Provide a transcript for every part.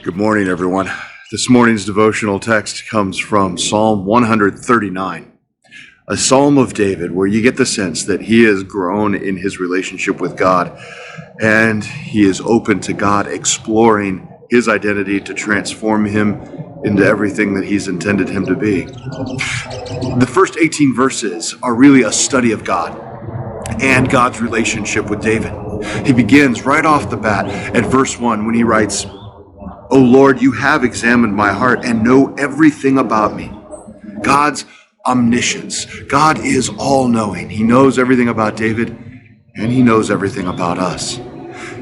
Good morning, everyone. This morning's devotional text comes from Psalm 139, a psalm of David where you get the sense that he has grown in his relationship with God and he is open to God exploring his identity to transform him into everything that he's intended him to be. The first 18 verses are really a study of God and God's relationship with David. He begins right off the bat at verse 1 when he writes, "O Lord, you have examined my heart and know everything about me." God's omniscience. God is all-knowing. He knows everything about David, and he knows everything about us.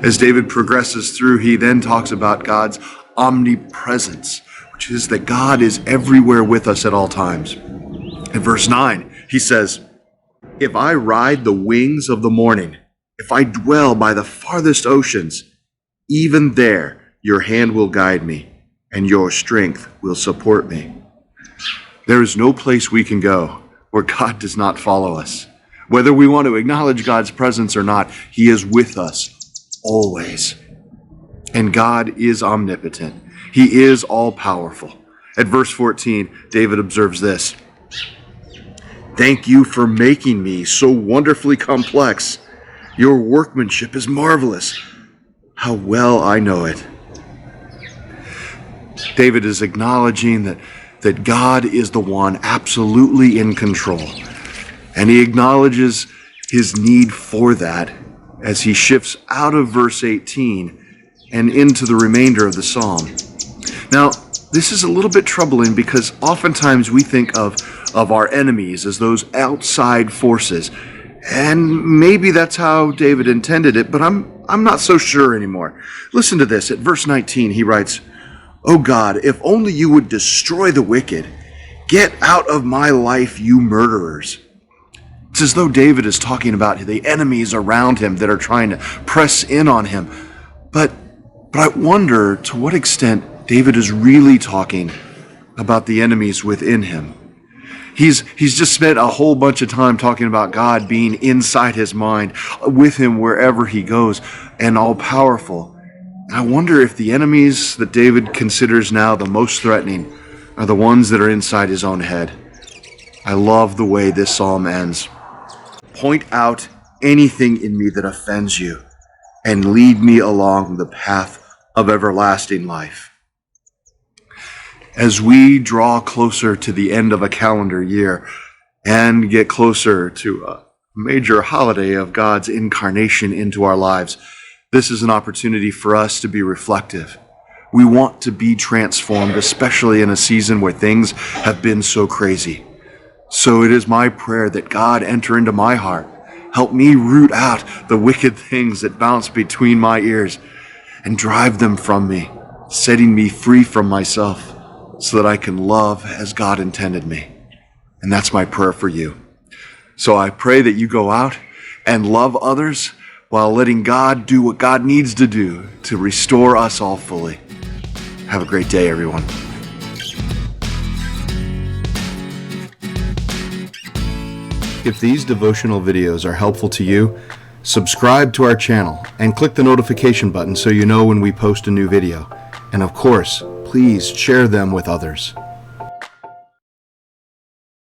As David progresses through, he then talks about God's omnipresence, which is that God is everywhere with us at all times. In verse 9, he says, "If I ride the wings of the morning, if I dwell by the farthest oceans, even there your hand will guide me, and your strength will support me." There is no place we can go where God does not follow us. Whether we want to acknowledge God's presence or not, he is with us always. And God is omnipotent. He is all-powerful. At verse 14, David observes this, "Thank you for making me so wonderfully complex. Your workmanship is marvelous. How well I know it." David is acknowledging that God is the one absolutely in control. And he acknowledges his need for that as he shifts out of verse 18 and into the remainder of the psalm. Now, this is a little bit troubling because oftentimes we think of our enemies as those outside forces. And maybe that's how David intended it, but I'm not so sure anymore. Listen to this. At verse 19, he writes, "O God, if only you would destroy the wicked. Get out of my life, you murderers." It's as though David is talking about the enemies around him that are trying to press in on him. But I wonder to what extent David is really talking about the enemies within him. He's just spent a whole bunch of time talking about God being inside his mind, with him wherever he goes, and all-powerful. I wonder if the enemies that David considers now the most threatening are the ones that are inside his own head. I love the way this psalm ends. "Point out anything in me that offends you, and lead me along the path of everlasting life." As we draw closer to the end of a calendar year and get closer to a major holiday of God's incarnation into our lives, this is an opportunity for us to be reflective. We want to be transformed, especially in a season where things have been so crazy. So it is my prayer that God enter into my heart, help me root out the wicked things that bounce between my ears and drive them from me, setting me free from myself so that I can love as God intended me. And that's my prayer for you. So I pray that you go out and love others while letting God do what God needs to do to restore us all fully. Have a great day, everyone. If these devotional videos are helpful to you, subscribe to our channel and click the notification button so you know when we post a new video. And of course, please share them with others.